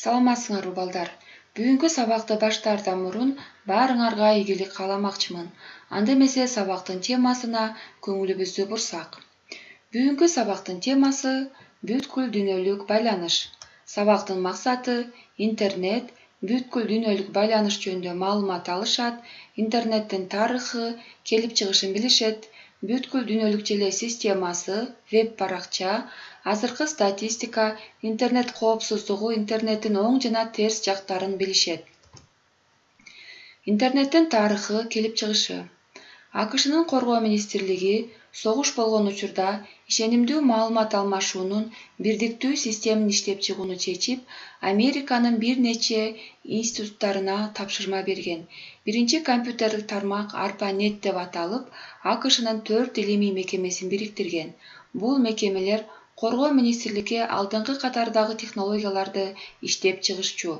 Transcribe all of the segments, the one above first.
Саламатсыңарбы балдар. Бүгүнкү сабакты баштаардан мурун баарыңарга ийгилик кааламакчымын. Анда эмесе сабактын темасына көңүлүбүздү бурсак. Бүгүнкү сабактын темасы бүткүл дүйнөлүк байланыш. Сабактын максаты интернет, бүткүл дүйнөлүк байланыш жөнүндө маалымат алышат, интернеттин тарыхы, келип чыгышын билишет, бүткүл дүйнөлүк желе системасы, веб баракча, азыркы статистика, интернет коопсуздугу, интернеттин оң жана терс жактарын билишет. Интернеттин тарыхы, келип чыгышы. АКШнын коргоо министрлиги согуш болгон учурда ишенимдүү маалымат алмашуунун бирдиктүү системин иштеп чыгууну чечип, Американын бир нече институттарына тапшырма берген. Биринчи компьютердик тармак ARPANET деп аталып, АКШнын 4 илимий мекемесин бириктирген. Бул мекемелер коргоо министрликке алдыңкы катардагы технологияларды иштеп чыгышчу.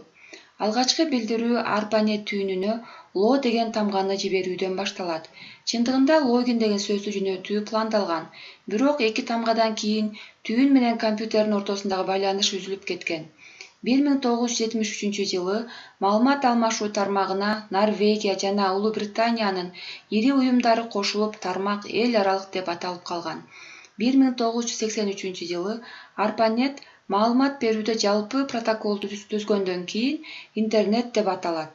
Алгачкы билдирүү ARPANET түйүнүнө ло деген тамганы жиберүүдөн башталат. Чындыгында логин деген сөздү жөнөтүү пландалган, бирок 2 тамгадан кийин түйүн менен компьютердин ортосундагы байланыш үзүлүп кеткен. 1973-жылы маалымат алмашуу тармагына Норвегия жана Улуу Британиянын ири уюмдары кошулуп, тармак эл аралык деп аталып калган. 1983-жылы ARPANET маалымат берүүдө жалпы протоколду түзгөндөн кийин интернет деп аталат.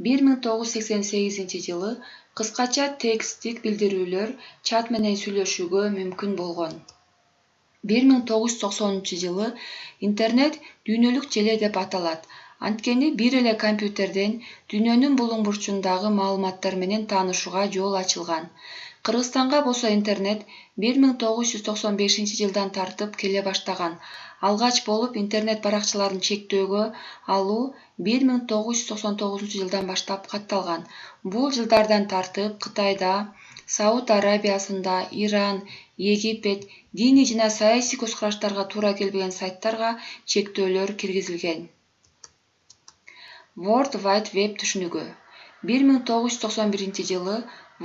1988-жылы кыскача тексттик билдирүүлөр чат менен сүйлөшүүгө мүмкүн болгон. 1990-жылы интернет дүйнөлүк желе деп аталат. Анткени бир эле компьютерден дүйнөнүн булуң бурчундагы маалыматтар менен таанышууга жол ачылган. Кыргызстанга болсо интернет 1995-жылдан тартып келе баштаган. Алгач болуп интернет баракчаларын чектөөгө алуу 1999-жылдан баштап катталган. Бул жылдардан тартып Кытайда, Сауд Арабиясында, Иран, Египет диний жана саясий көз караштарга туура келбеген сайттарга чектөөлөр киргизилген. World Wide Web түшүнүгү. 1991-жылы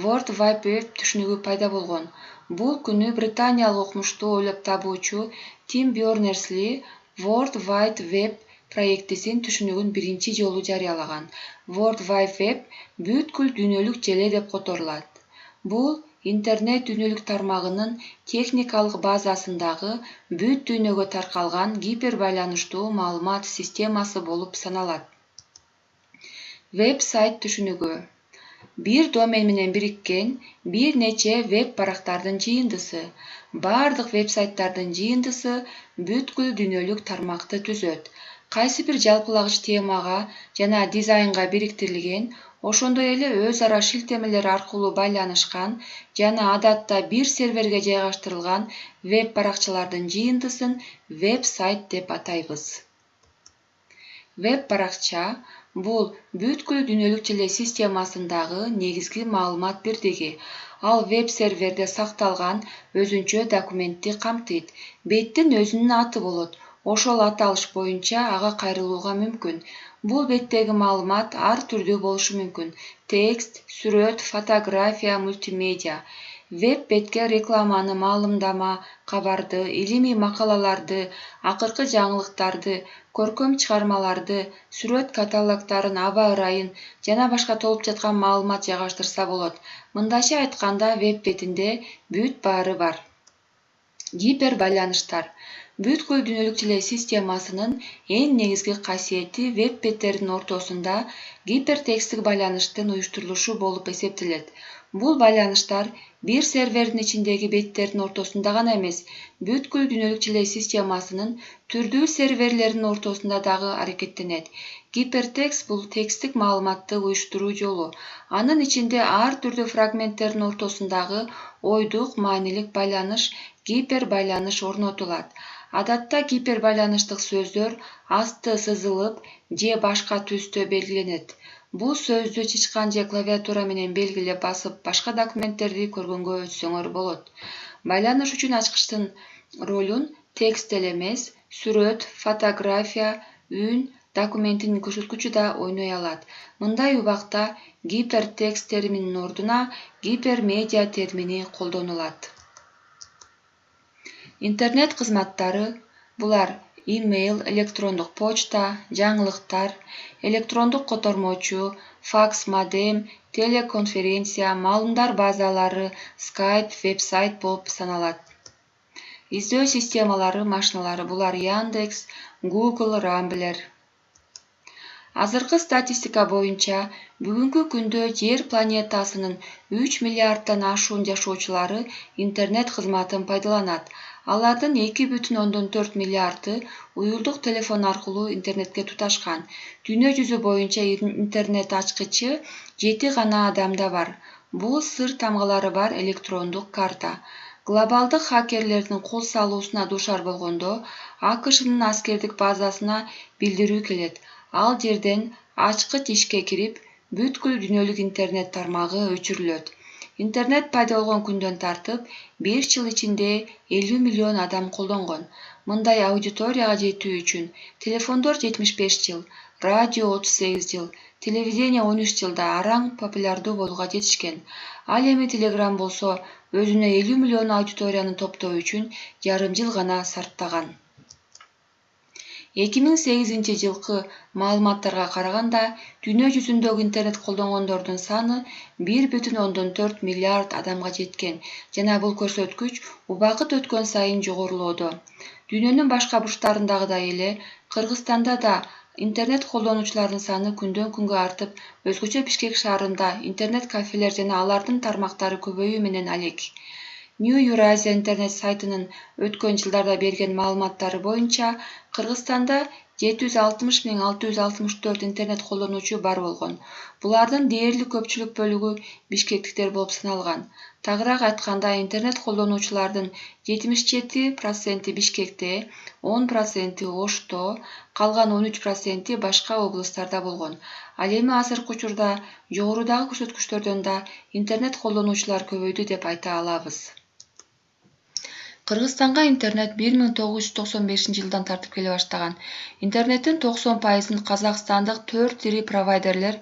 World Wide Web түшүнүгү пайда болгон. Бул күнү британиялык окумуштуу ойлоп табуучу Тим Бернерс-Ли World Wide Web проектисин түшүнүгүн биринчи жолу жарыялаган. World Wide Web бүткүл дүйнөлүк желе деп которулат. Бул интернет дүйнөлүк тармагынын техникалык базасындагы бүт дүйнөгө таркалган гипербайланыштуу маалымат системасы болуп саналат. Веб-сайт түшүнүгү. Бир домен менен бириккен бир нече веб барактардын жыйындысы. Бардык веб-сайттардын жыйындысы бүткүл дүйнөлүк тармакты түзөт. Кайсы бир жалпылагыч темага жана дизайнга бириктирилген, ошондой эле өз ара шилтемелер аркылуу байланышкан жана адатта бир серверге жайгаштырылган веб баракчалардын жыйындысын веб-сайт деп атайбыз. Веб баракча бул бүткүл дүйнөлүк желе системасындагы негизги маалымат бирдиги. Ал веб-серверде сакталган өзүнчө документти камтыйт. Беттин өзүнүн аты болот. Ошол аталыш боюнча ага кайрылууга мүмкүн. Бул беттеги маалымат ар түрдүү болушу мүмкүн. Текст, сүрөт, фотография, мультимедиа. Веб-бетке рекламаны, маалымдама, кабарды, илимий макалаларды, акыркы жаңылыктарды, көркөм чыгармаларды, сүрөт каталогдорун, аба ырайын жана башка толуп жаткан маалымат жайгаштырса болот. Мындайча айтканда, веб-бетинде бүт баары бар. Гипербайланыштар. Бүткүл дүйнөлүк желе системасынын эң негизги касиети веб-беттердин ортосунда гипертекстик байланыштын уюштурулушу болуп эсептелет. Бул байланыштар бир сервердин ичиндеги беттердин ортосунда гана эмес, бүткүл дүйнөлүк желе системасынын түрдүү серверлеринин ортосунда дагы аракеттенет. Гипертекст бул тексттик маалыматты уюштуруу жолу. Анын ичинде ар түрдүү фрагменттердин ортосундагы ойдук, маанилик байланыш, гипербайланыш орнотулат. Адатта гипербайланыштык сөздөр асты сызылып же башка түстө белгиленет. Бул сөздү чычкан же клавиатура менен белгилеп басып, башка документтерди көргөнгө өтсөңөр болот. Байланыш үчүн ачкычтын ролун текст эле эмес, сүрөт, фотография, үн, документтин көрсөткүчү да ойной алат. Мындай убакта гипертекст термининин ордуна гипермедиа термини колдонулат. Интернет кызматтары булар Email, электрондук почта, жаңылыктар, электрондук котормочу, факс, модем, телеконференция, маалымдар базалары, Skype, веб-сайт болуп саналат. Издөө системалары машиналары булар Яндекс, Google, Rambler. Азыркы статистика боюнча, бүгүнкү күндө Жер планетасынын 3 миллиарддан ашуун жашоочулары интернет кызматын пайдаланат. Алардын 2,4 миллиарды уюлдук телефон аркылуу интернетке туташкан. Дүйнө жүзү боюнча интернет ачкычы 7 гана адамда бар. Бул сыр тамгалары бар электрондук карта. Глобалдык хакерлердин кол салуусуна душар болгондо, АКШнын аскердик базасына билдирүү келет. Ал жерден ачкыч ишке кирип, бүткүл дүйнөлүк интернет тармагы өчүрүлөт. Интернет пайда болгон күндөн тартып, 5 жыл ичинде 50 миллион адам колдонгон. Мындай аудиторияга жетүү үчүн телефондор 75 жыл, радио 38 жыл, телевидение 13 жылда араң популярдуу болууга жетишкен. Ал эми Telegram болсо, өзүнө 50 миллион аудиторияны топтоо үчүн жарым жыл гана сарптаган. 2008 жылкы маалыматтарга караганда, дүйнө жүзүндөгү интернет колдонгондордун саны 1,4 миллиард адамга жеткен жана бул көрсөткүч убакыт өткөн сайын жогорулоодо. Дүйнөнүн башка бурчтарындагыдай эле Кыргызстанда да интернет колдонуучулардын саны күндөн күнгө артып, өзгөчө Бишкек шаарында интернет кафелер жана алардын тармактары көбөйүү менен алек. New Eurasia интернет сайтынын өткөн жылдарда берген маалыматтары боюнча, Кыргызстанда 760.664 интернет колдонуучу бар болгон. Булардын дээрлик көпчүлүк бөлүгү бишкектиктер болуп саналган. Тагыраак айтканда, интернет колдонуучулардын 77% Бишкекте, 10% Ошто, калган 13% башка облустарда болгон. Ал эми азыркы учурда жогорудагы көрсөткүчтөрдөн да интернет колдонуучулар көбөйдү деп айта алабыз. Кыргызстанга интернет 1995 жылдан тартып келе баштаган. Интернеттин 90%ын казакстандык 4 ири провайдерлер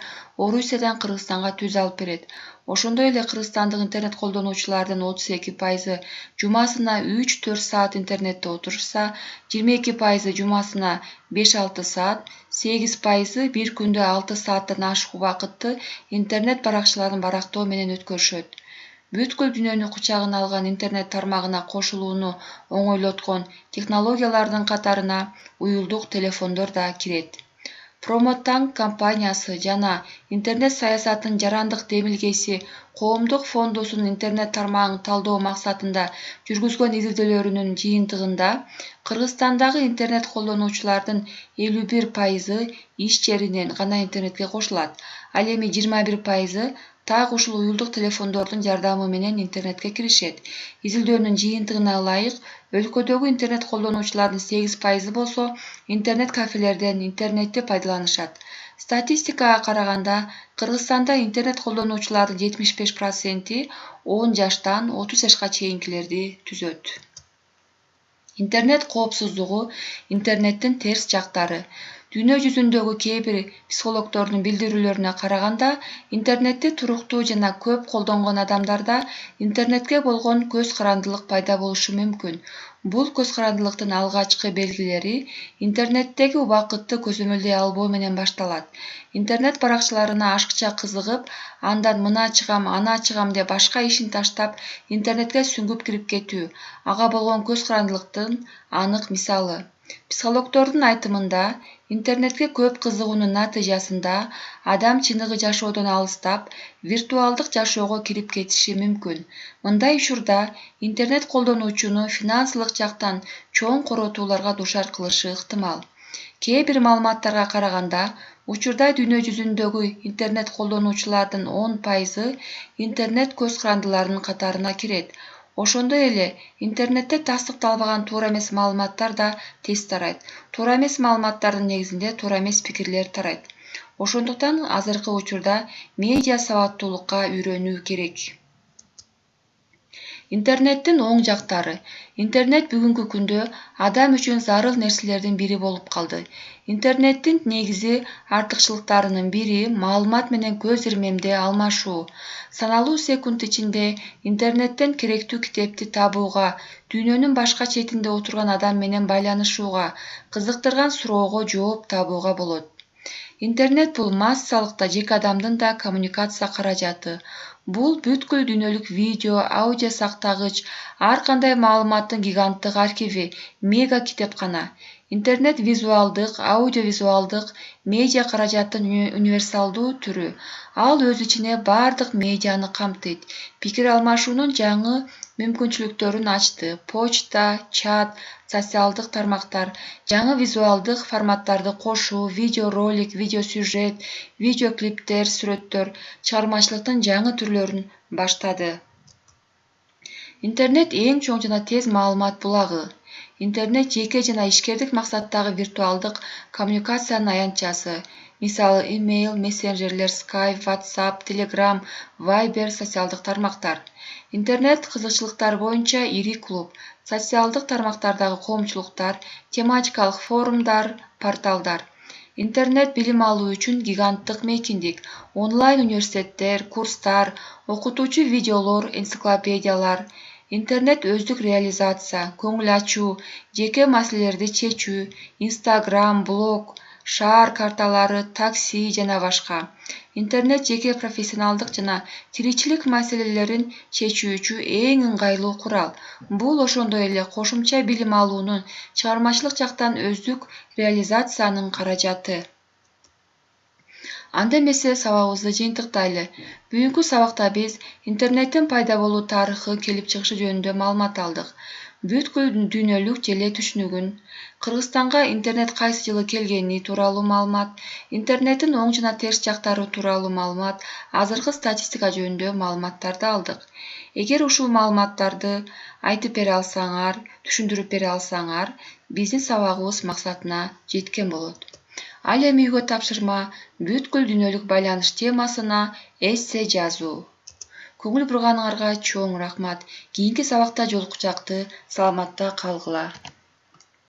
Орусиядан Кыргызстанга түз алып берет. Ошондой эле кыргызстандык интернет колдонуучулардын 32% жумасына 3-4 саат интернетте отурушса, 22% жумасына 5-6 саат, 8% бир күндө 6 сааттан ашык убакытты интернет баракчаларын барактоо менен өткөрүшөт. Бүткүл дүйнөнү кучагына алган интернет тармагына кошулууну оңойлоткон технологиялардын катарына уюлдук телефондор да кирет. Промотанк компаниясы жана интернет саясатынын жарандык демилгеси Коомдук фондусунун интернет тармагын талдоо максатында жүргүзгөн изилдөөлөрүнүн жыйынтыгында Кыргызстандагы интернет колдонуучулардын 51% иш жеринен гана интернетке кошулат. Ал эми 21% так ушул уюлдук телефондордун жардамы менен интернетке киришет. Изилдөөнүн жыйынтыгына ылайык, өлкөдөгү интернет колдонуучулардын 8% болсо интернет кафелерден интернетти пайдаланышат. Статистикага караганда, Кыргызстанда интернет колдонуучулардын 75% 10 жаштан 30 жашка чейинкилерди түзөт. Интернет коопсуздугу, интернеттин терс жактары. Дүйнө жүзүндөгү кээ бир психологдордун билдирүүлөрүнө караганда, интернетти туруктуу жана көп колдонгон адамдарда интернетке болгон көз карандылык пайда болушу мүмкүн. Бул көз карандылыктын алгачкы белгилери интернеттеги убакытты көзөмөлдөй албоо менен башталат. Интернет баракчаларына ашыкча кызыгып, андан мына чыгам, ана чыгам деп башка ишин таштап, интернетке сүңгүп кирип кетүү, ага болгон көз карандылыктын анык мисалы. Психологдордун айтымында, интернетке көп кызыгуунун натыйжасында адам чыныгы жашоодон алыстап, виртуалдык жашоого кирип кетиши мүмкүн. Мындай учурда интернет колдонуучуну финансылык жактан чоң коротууларга душар кылышы ыктымал. Кээ бир маалыматтарга караганда, учурда дүйнө жүзүндөгү интернет колдонуучулардын 10% интернет көз карандыларынын катарына кирет. Ошондой эле интернетте тастыкталбаган туура эмес маалыматтар да тез тарайт. Туура эмес маалыматтардын негизинде туура эмес пикирлер тарайт. Ошондуктан азыркы учурда медиа сабаттуулукка үйрөнүү керек. Интернеттин оң жактары. Интернет бүгүнкү күндө адам үчүн зарыл нерселердин бири болуп калды. Интернеттин негизи артыкчылыктарынын бири маалымат менен көз ирмемде алмашуу. Саналуу секунд ичинде интернеттен керектүү китепти табууга, дүйнөнүн башка четинде отурган адам менен байланышууга, кызыктырган суроого жооп табууга болот. Интернет бул массалык да жеке адамдын да коммуникация каражаты. Бул бүткүл дүйнөлүк видео, аудио сактагыч, ар кандай маалыматтын гиганттык архиви, мега китепкана. Интернет визуалдык, аудиовизуалдык медиа каражаттын универсалдуу түрү. Ал өз ичине бардык медианы камтыйт. Пикир алмашуунун жаңы мүмкүнчүлүктөрүн ачты. Почта, чат, социалдык тармактар, жаңы визуалдык форматтарды кошуу, видеоролик, видеосюжет, видеоклиптер, сүрөттөр чыгармачылыктын жаңы түрлөрүн баштады. Интернет эң чоң жана тез маалымат булагы. Интернет жеке жана ишкердик максаттагы виртуалдык коммуникациянын аянтчасы. Мисалы, имейл, мессенджерлер, Skype, WhatsApp, Telegram, Viber социалдык тармактар. Интернет кызыкчылыктар боюнча ири клуб, социалдык тармактардагы коомчулуктар, тематикалык форумдар, порталдар. Интернет билим алуу үчүн гиганттык мейкиндик, онлайн университеттер, курстар, окутуучу видеолор, энциклопедиялар. Интернет өздүк реализация, көңүл ачуу, жеке маселелерди чечүү, Instagram, блог, шаар карталары, такси жана башка. Интернет жеке профессионалдык жана тиричилик маселелерин чечүүчү эң ыңгайлуу курал. Бул ошондой эле кошумча билим алуунун чыгармачылык жактан өздүк реализациянын каражаты. Анда эмесе сабагыбызды жыйынтыктайлы. Бүгүнкү сабакта биз интернеттин пайда болуу тарыхы, келип чыгышы жөнүндө маалымат алдык. Бүткүл дүйнөлүк желе түшүнүгүн, Кыргызстанга интернет кайсы жылы келгени тууралуу маалымат, интернеттин оң жана терс жактары тууралуу маалымат, азыркы статистика жөнүндө маалыматтарды алдык. Эгер ушул маалыматтарды айтып бере алсаңар, түшүндүрүп бере алсаңар, биздин сабагыбыз максатына жеткен болот. Ал эми үйгө тапшырма бүткүл дүйнөлүк байланыш темасына эссе жазуу. Көңүл бурганыңарга чоң рахмат. Кийинки сабакта жолукчакты саламатта калгыла.